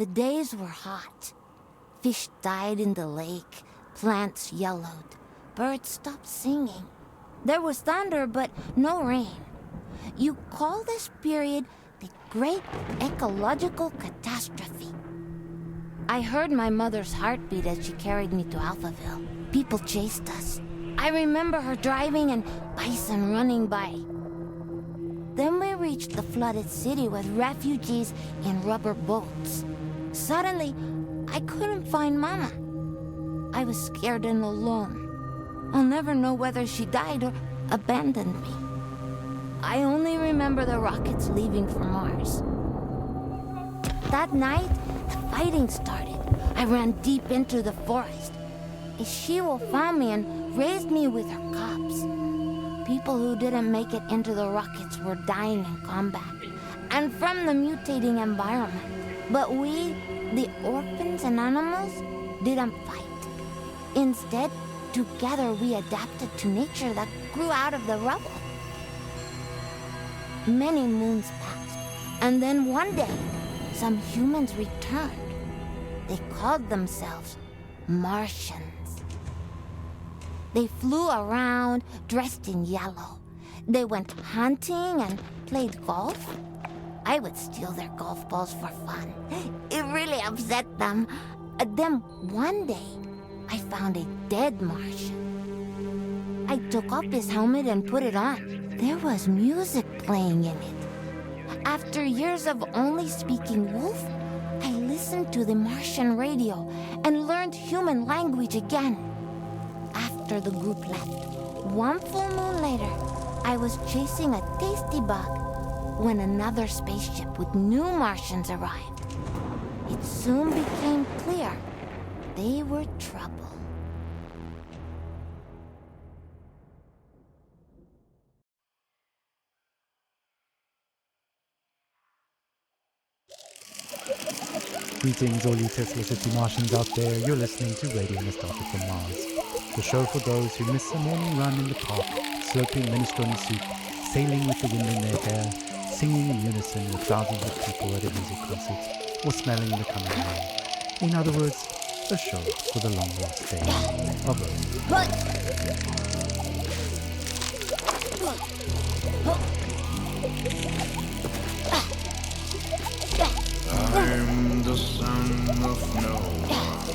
The days were hot. Fish died in the lake, plants yellowed, birds stopped singing. There was thunder, but no rain. You call this period the Great Ecological Catastrophe. I heard my mother's heartbeat as she carried me to Alphaville. People chased us. I remember her driving and bison running by. Then we reached the flooded city with refugees in rubber boats. Suddenly, I couldn't find Mama. I was scared and alone. I'll never know whether she died or abandoned me. I only remember the rockets leaving for Mars. That night, the fighting started. I ran deep into the forest. A she-wolf found me and raised me with her cubs. People who didn't make it into the rockets were dying in combat and from the mutating environment. But we, the orphans and animals, didn't fight. Instead, together we adapted to nature that grew out of the rubble. Many moons passed, and then one day, some humans returned. They called themselves Martians. They flew around, dressed in yellow. They went hunting and played golf. I would steal their golf balls for fun. It really upset them. Then one day, I found a dead Martian. I took off his helmet and put it on. There was music playing in it. After years of only speaking wolf, I listened to the Martian radio and learned human language again. After the group left, one full moon later, I was chasing a tasty bug when another spaceship with new Martians arrived. It soon became clear they were trouble. Greetings all you Tesla City Martians out there, you're listening to Radio Nostalgic from Mars. The show for those who miss a morning run in the park, slurping minestrone soup, sailing with the wind in their hair, singing in unison with thousands of people at a music concert, or smelling the coming rain. In other words, a show for the long lost day of Earth. I'm the son of no one.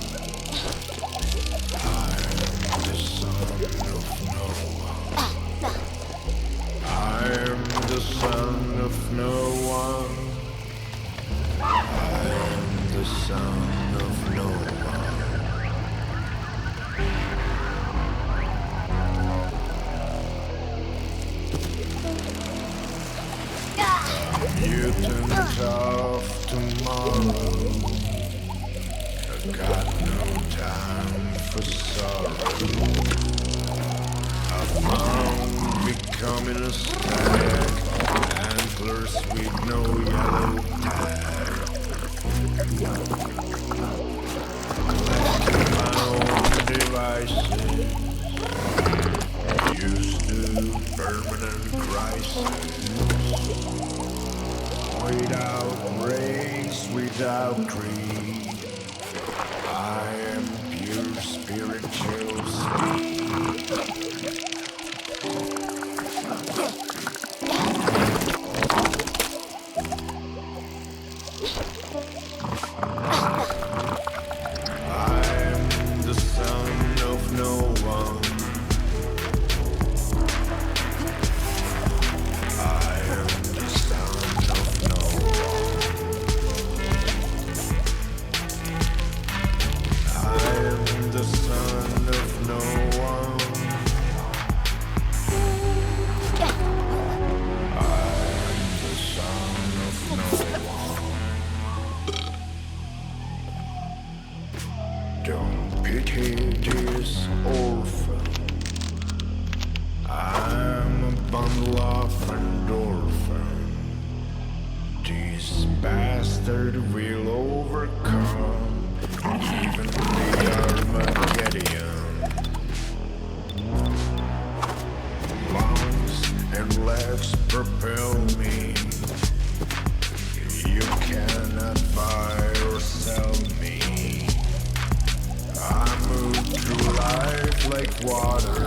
I'm the son of no one. I'm the son of no one. I'm the son of no one. Mutants of tomorrow. I got no time for sorrow. I found becoming a stag, antlers with no yellow tag. Collecting my own devices, used to permanent crisis. Without race, without creed, I am pure spiritual speed. I'm the son of no one. I am the son of no one. I am the son of no one. I am the son of no one. Don't pity this orphan. I'm a bundle of endorphin. This bastard will overcome even the Armageddon. Lungs and legs propel me. You cannot buy or sell. water.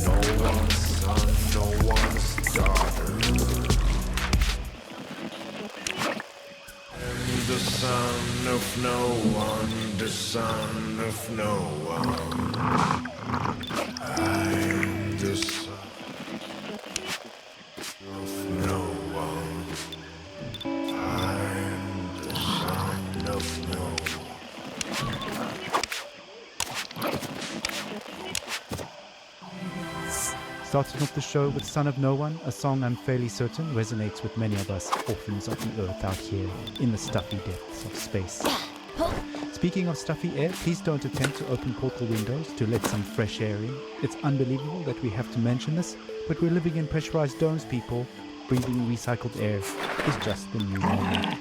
No one's son, no one's daughter. And the son of no one, the son of no one. I'm the son of no one. I'm the son of no one. Starting off the show with Son of No One, a song I'm fairly certain resonates with many of us orphans of the earth out here in the stuffy depths of space. Speaking of stuffy air, please don't attempt to open portal windows to let some fresh air in. It's unbelievable that we have to mention this, but we're living in pressurized domes, people. Breathing recycled air is just the new normal.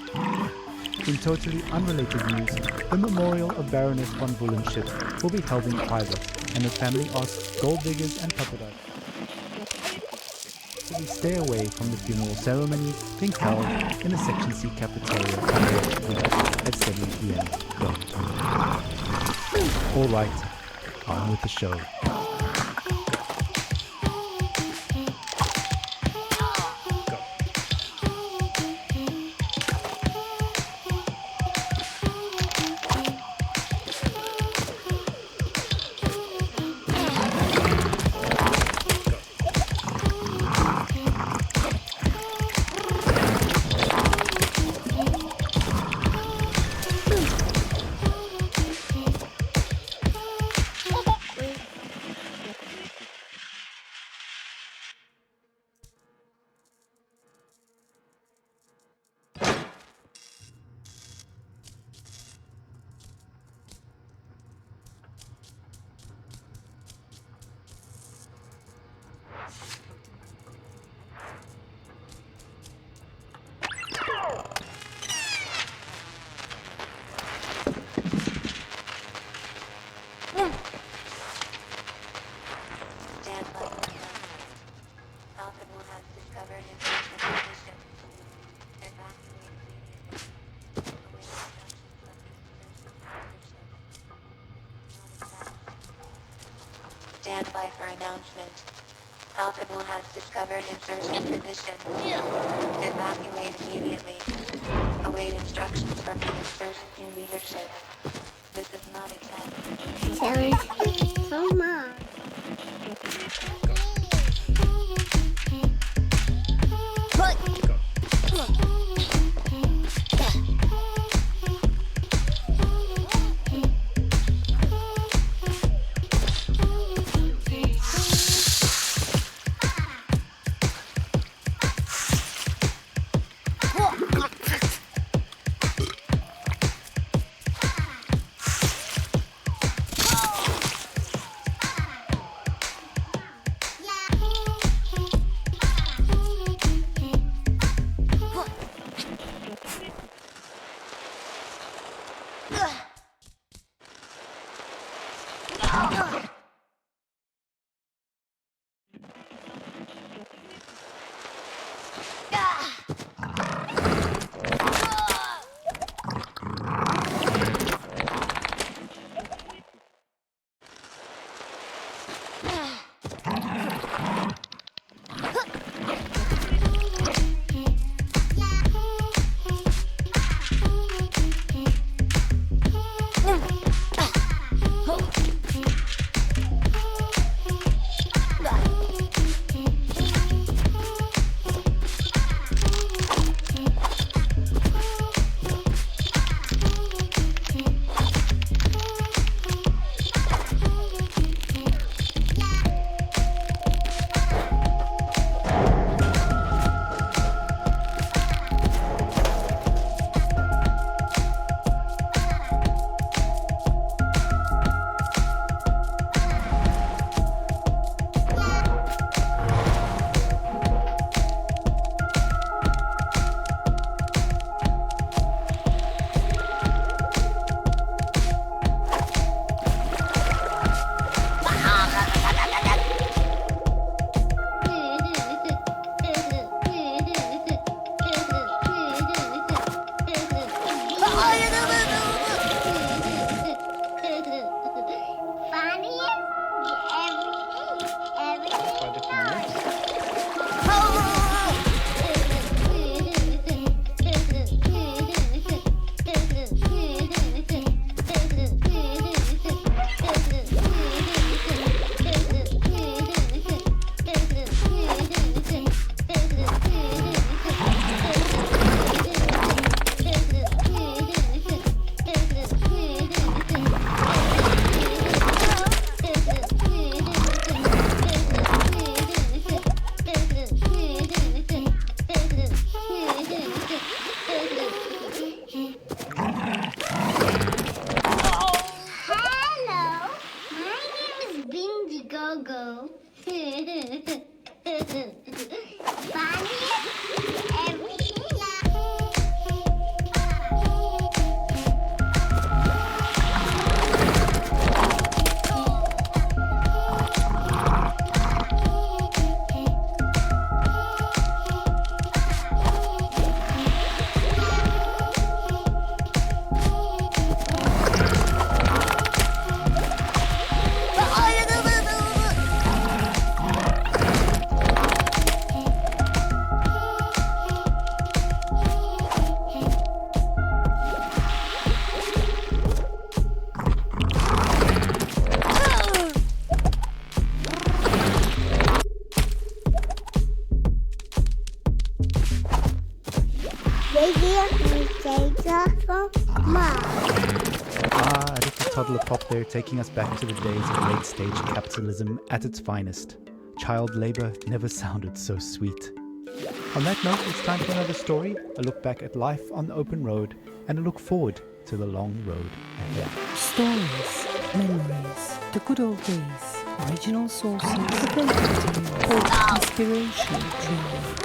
In totally unrelated news, the memorial of Baroness von Bullenship will be held in private, and the family asks gold diggers and puppeteers to stay away from the funeral ceremony being held in the Section C cafeteria at 7 p.m. Alright, on with the show. Stand by for announcement. Alphabet has discovered insertion position. Evacuate immediately. Await instructions from the insertion team leadership. This is not a test. Challenge so much. Radio from Mars. Ah, a little toddler pop there, taking us back to the days of late-stage capitalism at its finest. Child labor never sounded so sweet. On that note, it's time for another story, a look back at life on the open road, and a look forward to the long road ahead. Stories, memories, the good old days, original sources, inspiration,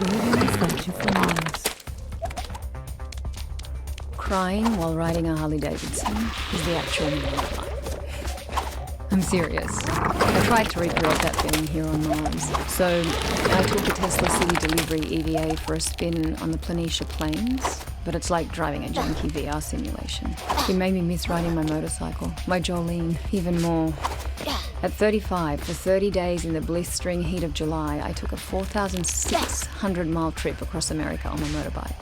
radio nostalgia from Mars. Crying while riding a Harley Davidson is the actual meaning of life. I'm serious. I tried to recreate that feeling here on Mars. So I took a Tesla City Delivery EVA for a spin on the Planitia Plains, but it's like driving a janky VR simulation. It made me miss riding my motorcycle, my Jolene, even more. At 35, for 30 days in the blistering heat of July, I took a 4,600-mile trip across America on my motorbike.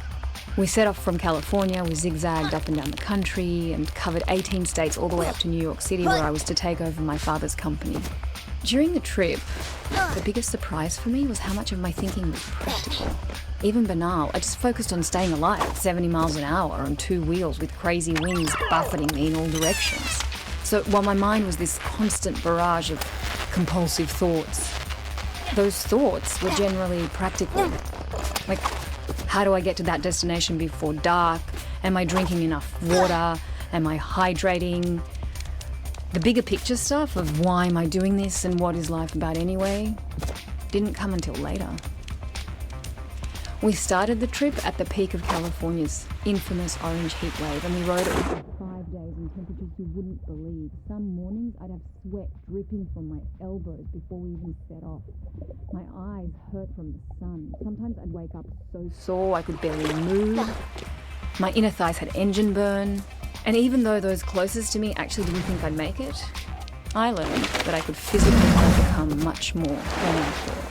We set off from California, we zigzagged up and down the country and covered 18 states all the way up to New York City, where I was to take over my father's company. During the trip, the biggest surprise for me was how much of my thinking was practical. Even banal, I just focused on staying alive at 70 miles an hour on two wheels with crazy winds buffeting me in all directions. So while my mind was this constant barrage of compulsive thoughts, those thoughts were generally practical. Like, how do I get to that destination before dark? Am I drinking enough water? Am I hydrating? The bigger picture stuff of why am I doing this and what is life about anyway didn't come until later. We started the trip at the peak of California's infamous orange heat wave, and we rode it for 5 days in temperatures you wouldn't believe. Some mornings I'd have sweat dripping from my elbows before we even set off. My eyes hurt from the sun. Sometimes I'd wake up so sore I could barely move. My inner thighs had engine burn. And even though those closest to me actually didn't think I'd make it, I learned that I could physically overcome much more than I thought.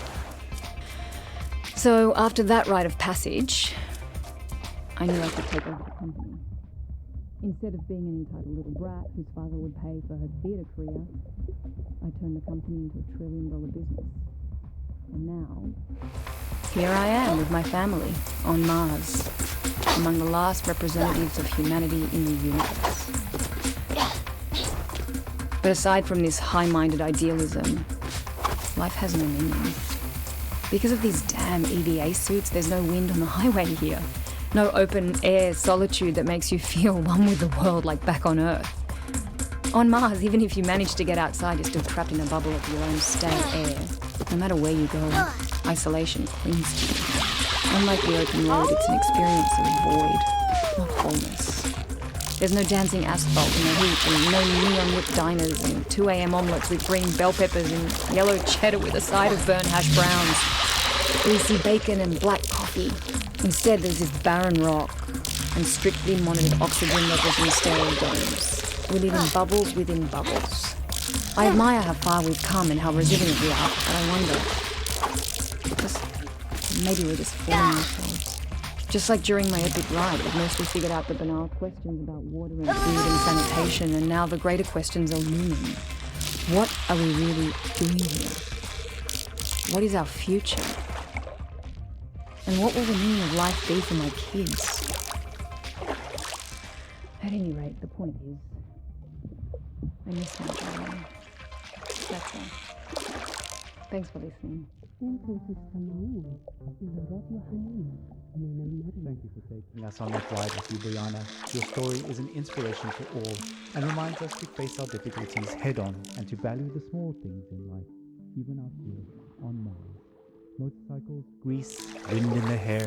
So after that rite of passage, I knew I could take over the company. Instead of being an entitled little brat whose father would pay for her theatre career, I turned the company into a $1 trillion business. And now, here I am with my family on Mars, among the last representatives of humanity in the universe. But aside from this high-minded idealism, life has no meaning. Because of these damn EVA suits, there's no wind on the highway here. No open-air solitude that makes you feel one with the world like back on Earth. On Mars, even if you manage to get outside, you're still trapped in a bubble of your own stale air. No matter where you go, isolation clings to you. Unlike the open road, it's an experience of void, not wholeness. There's no dancing asphalt in the heat, and no neon-lit diners, and 2 a.m. omelettes with green bell peppers and yellow cheddar with a side of burnt hash browns, greasy bacon and black coffee. Instead, there's this barren rock and strictly monitored oxygen levels in sterile domes. We live in bubbles within bubbles. I admire how far we've come and how resilient we are, but I wonder, maybe we're just fooling ourselves. Just like during my epic ride, we've mostly figured out the banal questions about water and food and sanitation, and now the greater questions are looming. What are we really doing here? What is our future? And what will the meaning of life be for my kids? At any rate, the point is, I miss my darling. That's all. Thanks for listening. Thank you for taking us on that ride with you, Brianna. Your story is an inspiration to all and reminds us to face our difficulties head-on and to value the small things in life, even out here on Mars. Motorcycles, grease, wind in the hair.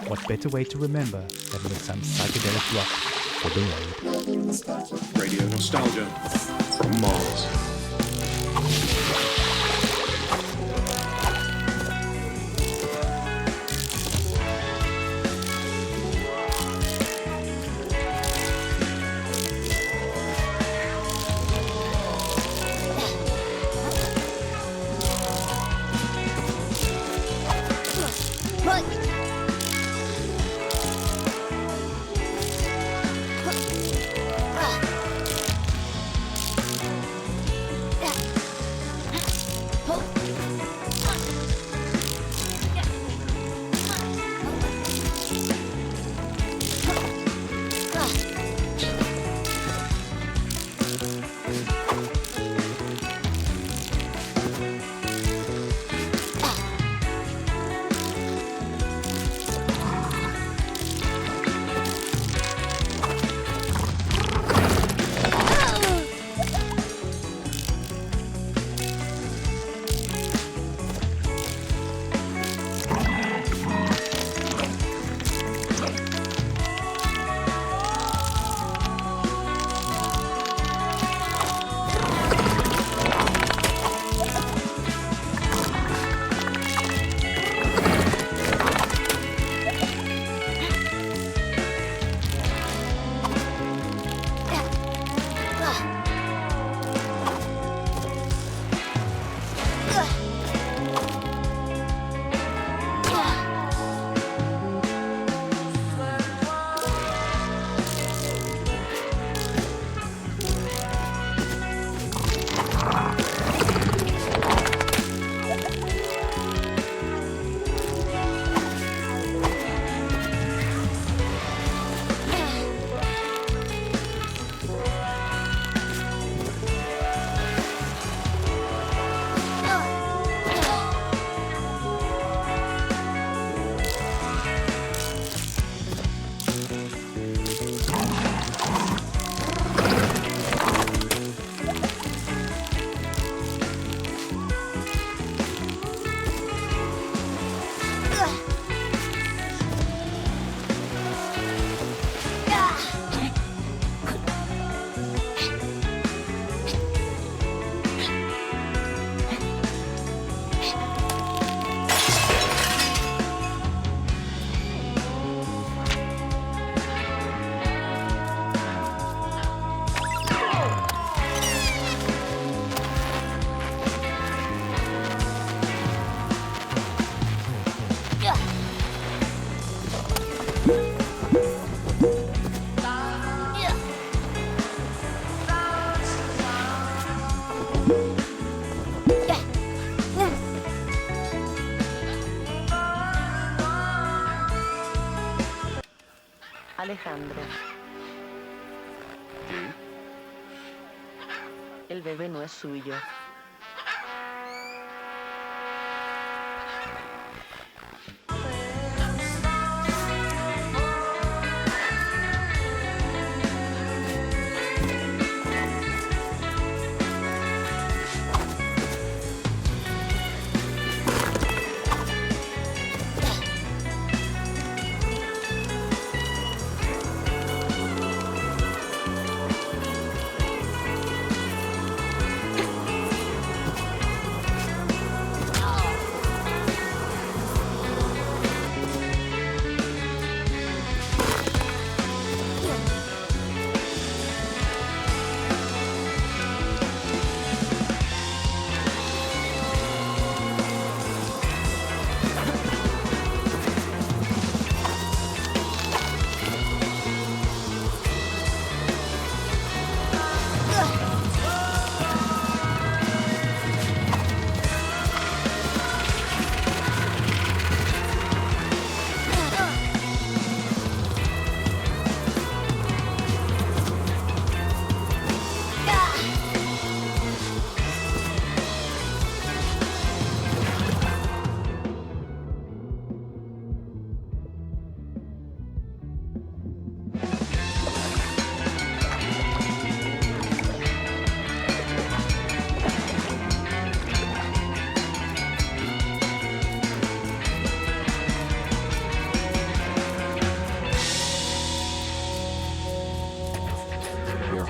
What better way to remember than with some psychedelic rock for the road? Radio nostalgia from Mars. Alejandro. El bebé no es suyo.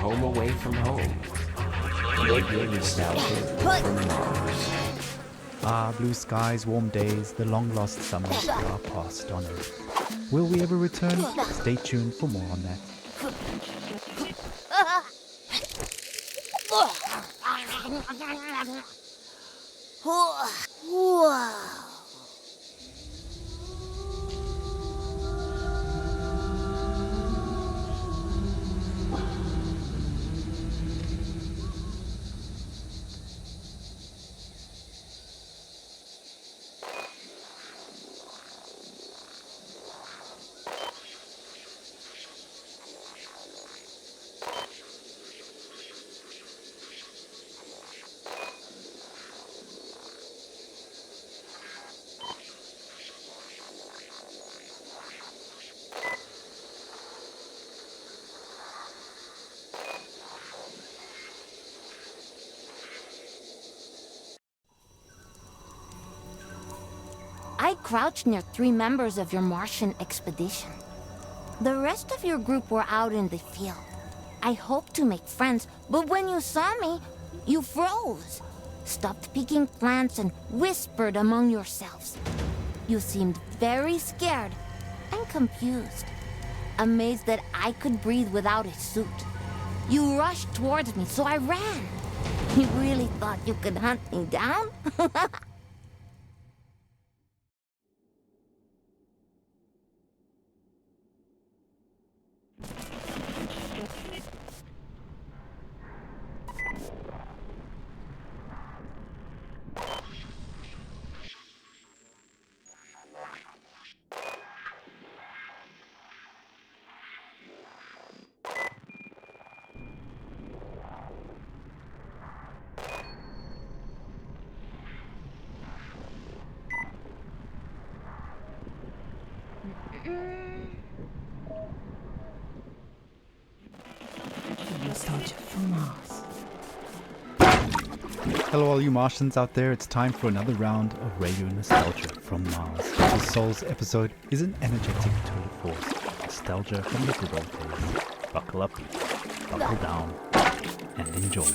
Home away from home. Live your nostalgia from Mars. Ah, blue skies, warm days, the long-lost summers are past on Earth. Will we ever return? Stay tuned for more on that. I crouched near 3 members of your Martian expedition. The rest of your group were out in the field. I hoped to make friends, but when you saw me, you froze, stopped picking plants and whispered among yourselves. You seemed very scared and confused, amazed that I could breathe without a suit. You rushed towards me, so I ran. You really thought you could hunt me down? Nostalgia from Mars. Hello all you Martians out there, it's time for another round of Radio Nostalgia from Mars. This Soul's episode is an energetic tour de force, nostalgia from the good old days. Buckle up, buckle down, and enjoy.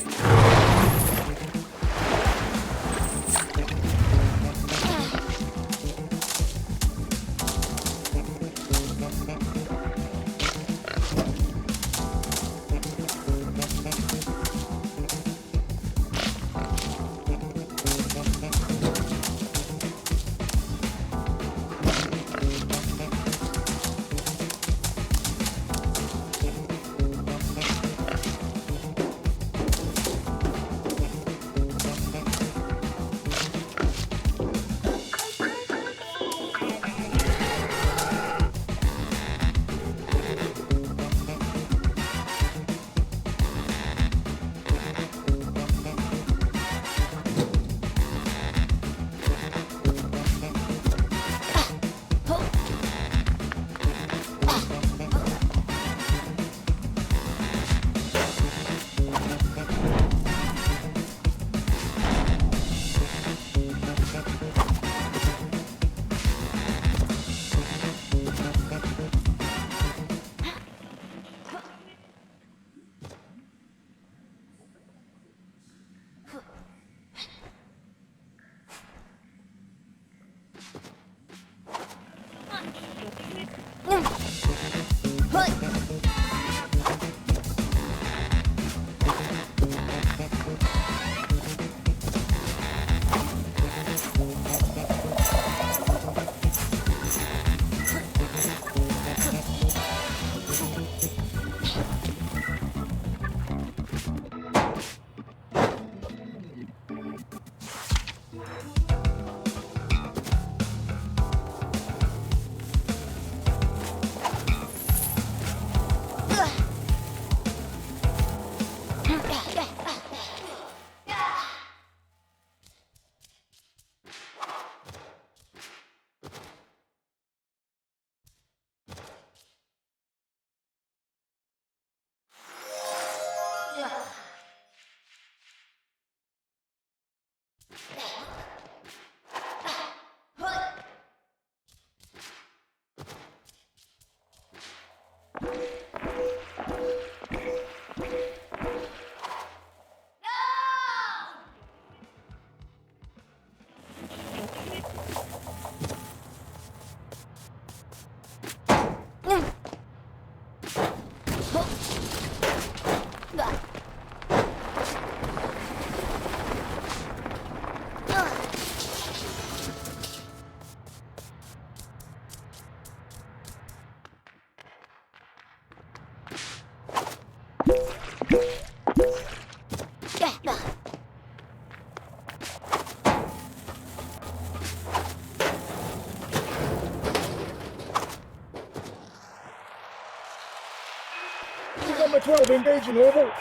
Number 12, engaging, over.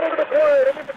Over the quiet,